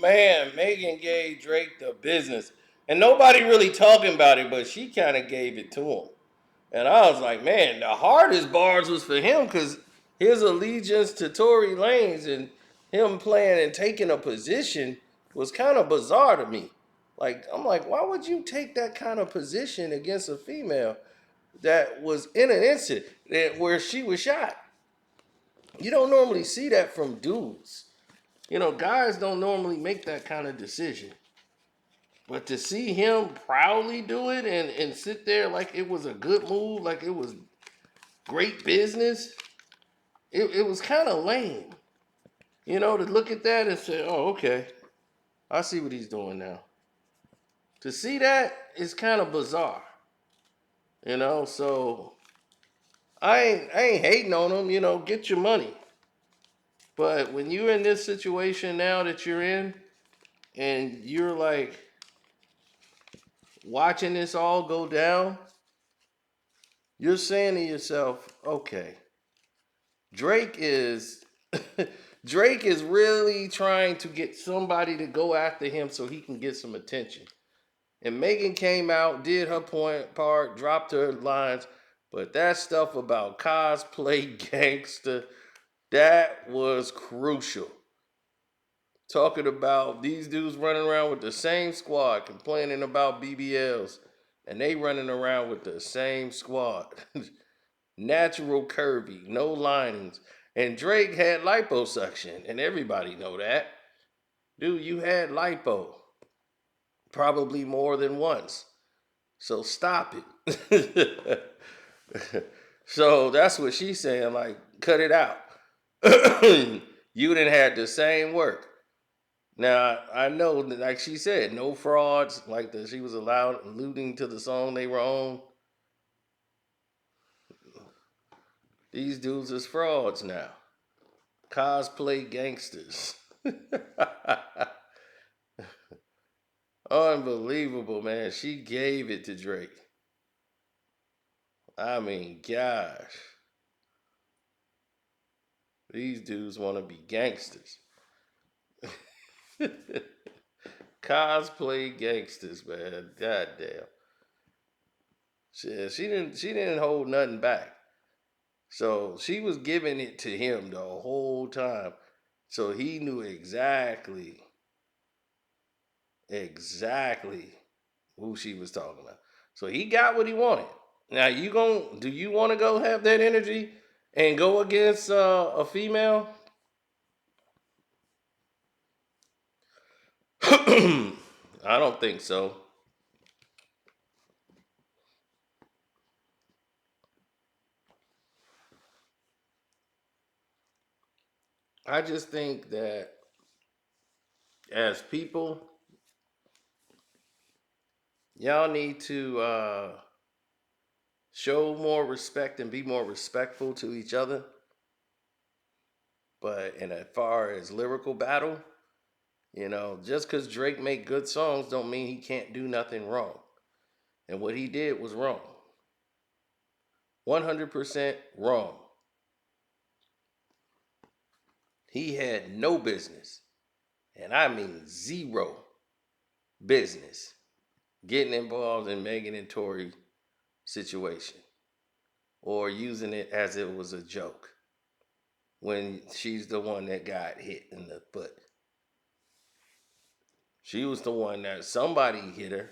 Man, Megan gave Drake the business. And nobody really talking about it, but she kind of gave it to him. And I was like, man, the hardest bars was for him because his allegiance to Tory Lanez and him playing and taking a position was kind of bizarre to me. Like, I'm like, why would you take that kind of position against a female that was in an incident where she was shot? You don't normally see that from dudes. Guys don't normally make that kind of decision. But to see him proudly do it and sit there like it was a good move, like it was great business, it was kind of lame. To look at that and say, oh, okay, I see what he's doing now. To see that is kind of bizarre. So I ain't hating on him, get your money. But when you're in this situation now that you're in, and you're like watching this all go down, you're saying to yourself, okay, Drake is Drake is really trying to get somebody to go after him so he can get some attention. And Megan came out, did her part, dropped her lines, but that stuff about cosplay gangster, that was crucial. Talking about these dudes running around with the same squad, complaining about BBLs, and they running around with the same squad. Natural curvy, no linings. And Drake had liposuction, and everybody know that. Dude, you had lipo. Probably more than once. So stop it. So that's what she's saying, like, cut it out. You done had the same work. Now, I know, like she said, no frauds, like that she was alluding to the song they were on. These dudes is frauds now. Cosplay gangsters. Unbelievable, man. She gave it to Drake. I mean, gosh. These dudes want to be gangsters. Cosplay gangsters, man. God damn. She didn't hold nothing back. So she was giving it to him the whole time. So he knew exactly who she was talking about. So he got what he wanted. Now do you want to go have that energy and go against a female? I don't think so. I just think that as people, y'all need to show more respect and be more respectful to each other. But in as far as lyrical battle, just because Drake make good songs don't mean he can't do nothing wrong. And what he did was wrong. 100% wrong. He had no business, and I mean zero business, getting involved in Megan and Tory situation or using it as it was a joke when she's the one that got hit in the foot. She was the one that somebody hit her,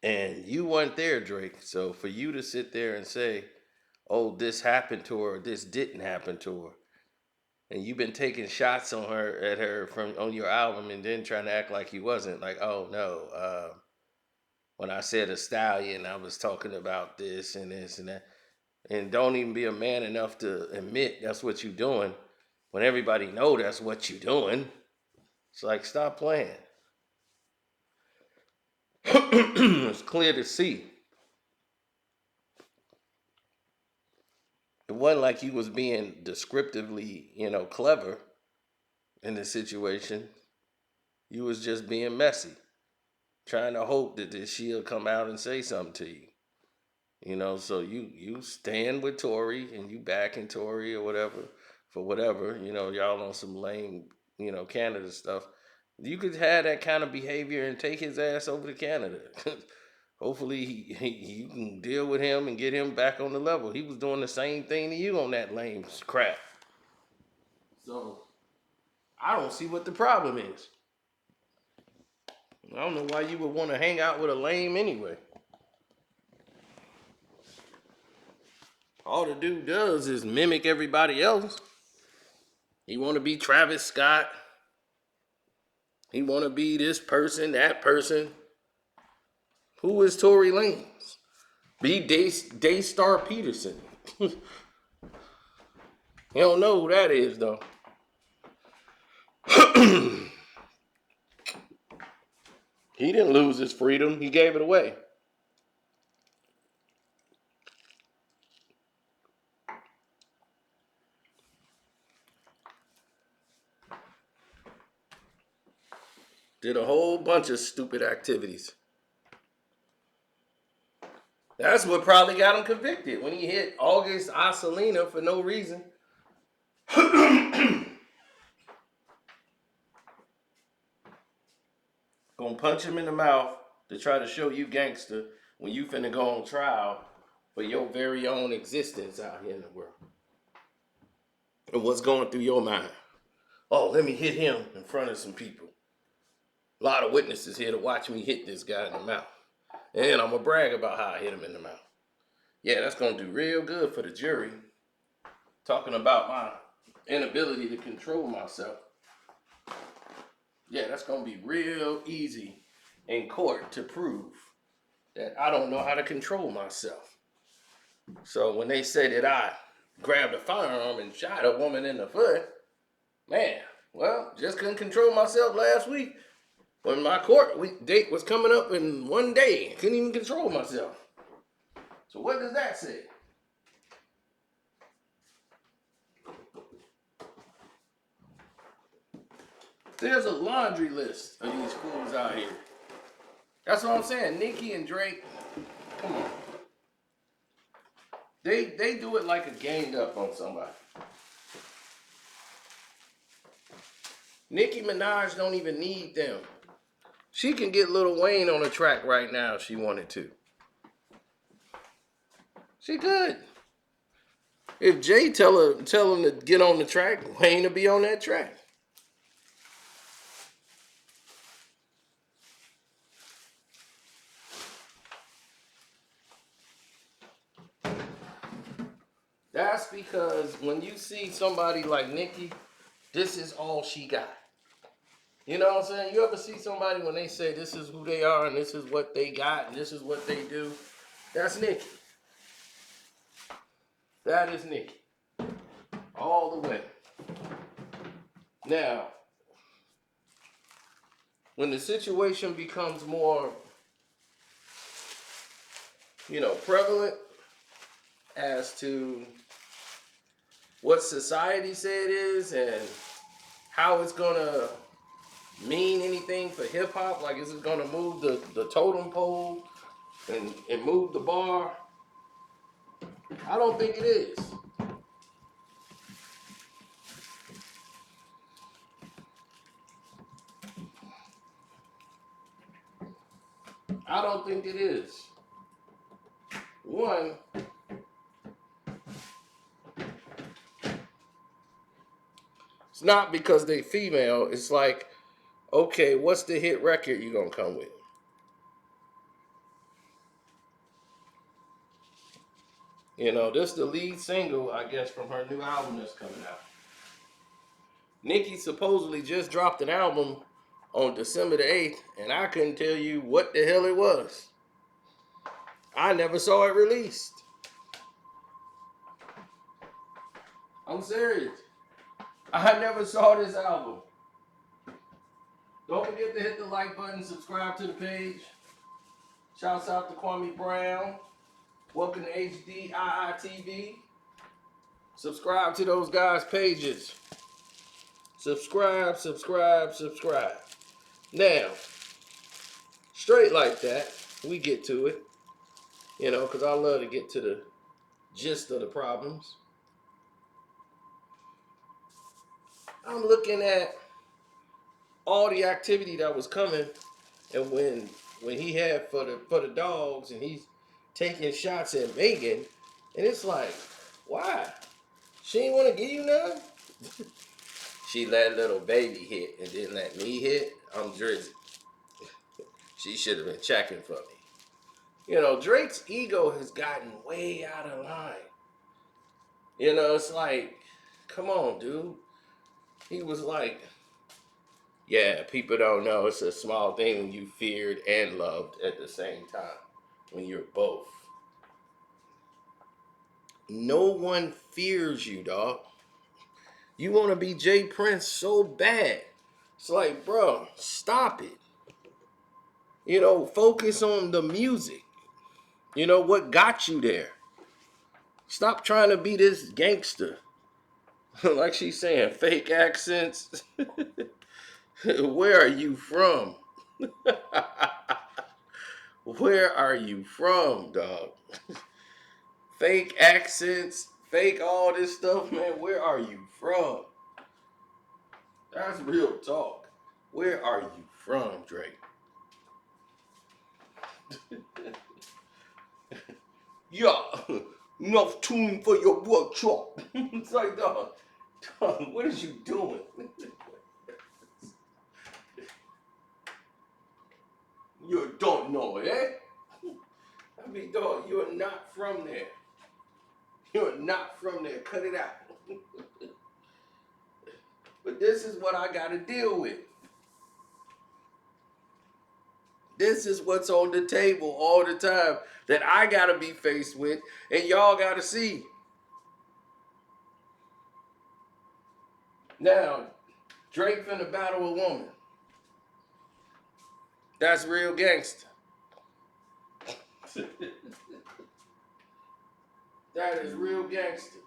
and you weren't there, Drake. So for you to sit there and say, oh, this happened to her, this didn't happen to her, and you've been taking shots at her from on your album, and then trying to act like you wasn't, like, oh no, when I said a stallion, I was talking about this and this and that, and don't even be a man enough to admit that's what you're doing when everybody know that's what you're doing. It's like, stop playing. It's clear to see. It wasn't like you was being descriptively, clever in the situation. You was just being messy, trying to hope that she'll come out and say something to you. So you stand with Tory and you backing Tory or whatever for whatever, y'all on some lame, Canada stuff. You could have that kind of behavior and take his ass over to Canada. Hopefully, you can deal with him and get him back on the level. He was doing the same thing to you on that lame crap. So, I don't see what the problem is. I don't know why you would want to hang out with a lame anyway. All the dude does is mimic everybody else. He want to be Travis Scott. He want to be this person, that person. Who is Tory Lanez? Be Daystar Peterson. You don't know who that is, though. He didn't lose his freedom. He gave it away. Did a whole bunch of stupid activities. That's what probably got him convicted when he hit August Alsina for no reason. Gonna punch him in the mouth to try to show you gangster when you finna go on trial for your very own existence out here in the world. And what's going through your mind? Oh, let me hit him in front of some people. A lot of witnesses here to watch me hit this guy in the mouth. And I'm gonna brag about how I hit him in the mouth. Yeah, that's gonna do real good for the jury. Talking about my inability to control myself. Yeah, that's gonna be real easy in court to prove that I don't know how to control myself. So when they say that I grabbed a firearm and shot a woman in the foot, man, well, just couldn't control myself last week. When my court date was coming up in one day, couldn't even control myself. So what does that say? There's a laundry list of these fools out here. That's what I'm saying. Nicki and Drake, come on. They do it like a ganged up on somebody. Nicki Minaj don't even need them. She can get Lil Wayne on a track right now if she wanted to. She could. If Jay tell him to get on the track, Wayne will be on that track. That's because when you see somebody like Nicki, this is all she got. You know what I'm saying? You ever see somebody when they say this is who they are and this is what they got and this is what they do? That's Nicki. That is Nicki. All the way. Now, when the situation becomes more, prevalent as to what society say it is and how it's gonna mean anything for hip hop, like is it gonna move the totem pole and move the bar? I don't think it is. I don't think it is. One, it's not because they female. It's like, okay, what's the hit record you gonna come with? This is the lead single, I guess, from her new album that's coming out. Nicki supposedly just dropped an album on December the 8th, and I couldn't tell you what the hell it was. I never saw it released. I'm serious. I never saw this album. Don't forget to hit the like button, subscribe to the page. Shouts out to Kwame Brown. Welcome to HDII TV. Subscribe to those guys' pages. Subscribe. Now, straight like that, we get to it. Because I love to get to the gist of the problems. I'm looking at all the activity that was coming, and when he had for the dogs, and he's taking shots at Megan, and it's like, why? She ain't want to give you none. She let little baby hit and didn't let me hit. I'm Drizzy. She should have been checking for me. You know, Drake's ego has gotten way out of line. You know, it's like, come on, dude. He was like, yeah, people don't know it's a small thing when you feared and loved at the same time. When you're both. No one fears you, dog. You want to be Jay Prince so bad. It's like, bro, stop it. You know, focus on the music. You know, what got you there? Stop trying to be this gangster. Like she's saying, fake accents. Where are you from? Where are you from, dog? Fake accents, fake all this stuff, man. Where are you from? That's real talk. Where are you from, Drake? Yeah, enough tune for your workshop. It's like, dog, what is you doing? You don't know, eh? I mean, dog, you're not from there. You're not from there. Cut it out. But this is what I got to deal with. This is what's on the table all the time that I got to be faced with, and y'all got to see. Now, Drake finna battle a woman. That's real gangster. That is real gangster.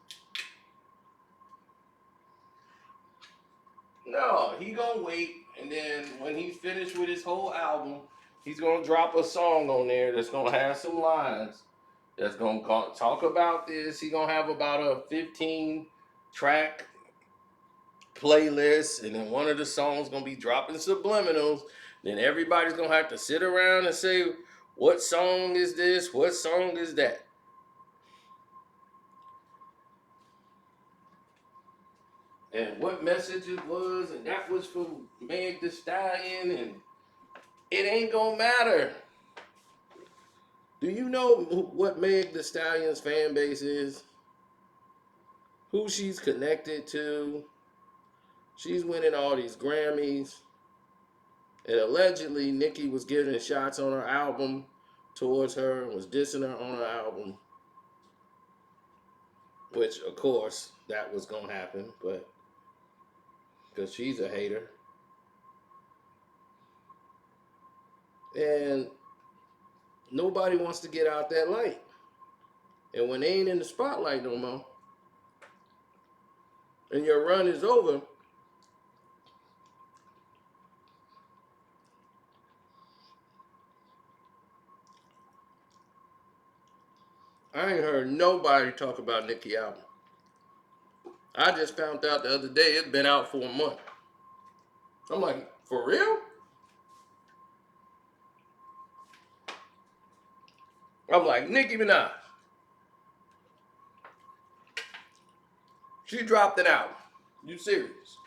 No, he gonna wait, and then when he's finished with his whole album, he's gonna drop a song on there that's gonna have some lines that's gonna talk about this. He gonna have about a 15 track playlist, and then one of the songs gonna be dropping subliminals. Then everybody's gonna have to sit around and say, what song is this? What song is that? And what message it was, and that was from Meg the Stallion, and it ain't gonna matter. Do you know what Meg the Stallion's fan base is? Who she's connected to? She's winning all these Grammys. And allegedly, Nicki was giving shots on her album towards her and was dissing her on her album. Which, of course, that was going to happen, but because she's a hater. And nobody wants to get out that light. And when they ain't in the spotlight no more, and your run is over, I ain't heard nobody talk about Nicki album. I just found out the other day it's been out for a month. I'm like, for real? I'm like, Nicki Minaj. She dropped an album. You serious?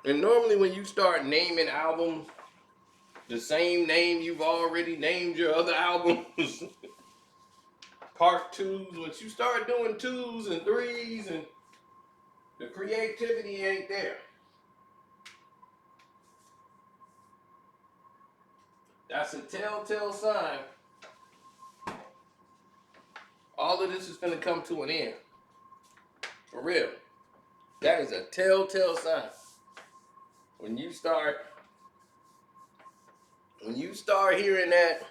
And normally when you start naming albums the same name you've already named your other albums, part twos, once you start doing twos and threes, and the creativity ain't there. That's a telltale sign. All of this is going to come to an end. For real. That is a telltale sign. When you start hearing that,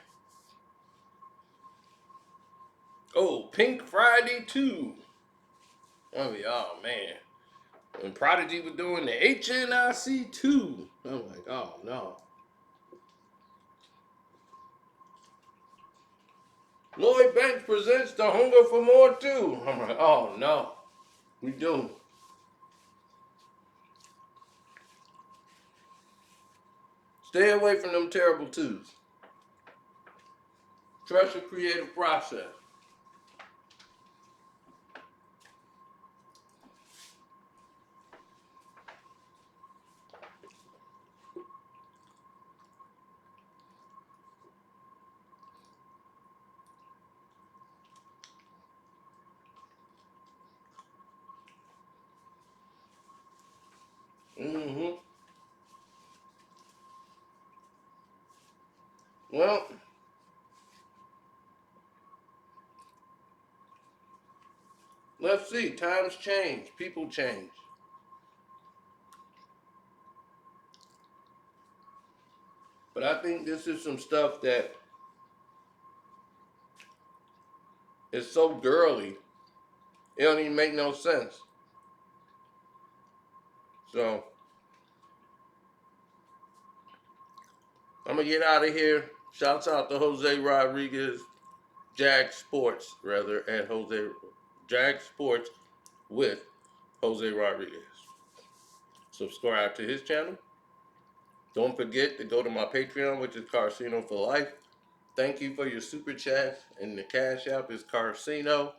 oh, Pink Friday 2. I mean, oh man. When Prodigy was doing the HNIC 2, I'm like, oh no. Lloyd Banks presents The Hunger for More 2. I'm like, oh no. We doomed. Stay away from them terrible twos. Trust your creative process. Mm-hmm. Well, let's see. Times change. People change. But I think this is some stuff that is so girly, it don't even make no sense. So I'm gonna get out of here. Shouts out to Jose Rodriguez, Jag Sports rather, at Jose Jag Sports with Jose Rodriguez. Subscribe to his channel. Don't forget to go to my Patreon, which is Carcino for Life. Thank you for your super chat, and the cash app is Carcino,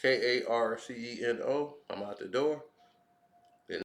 Karceno. I'm out the door.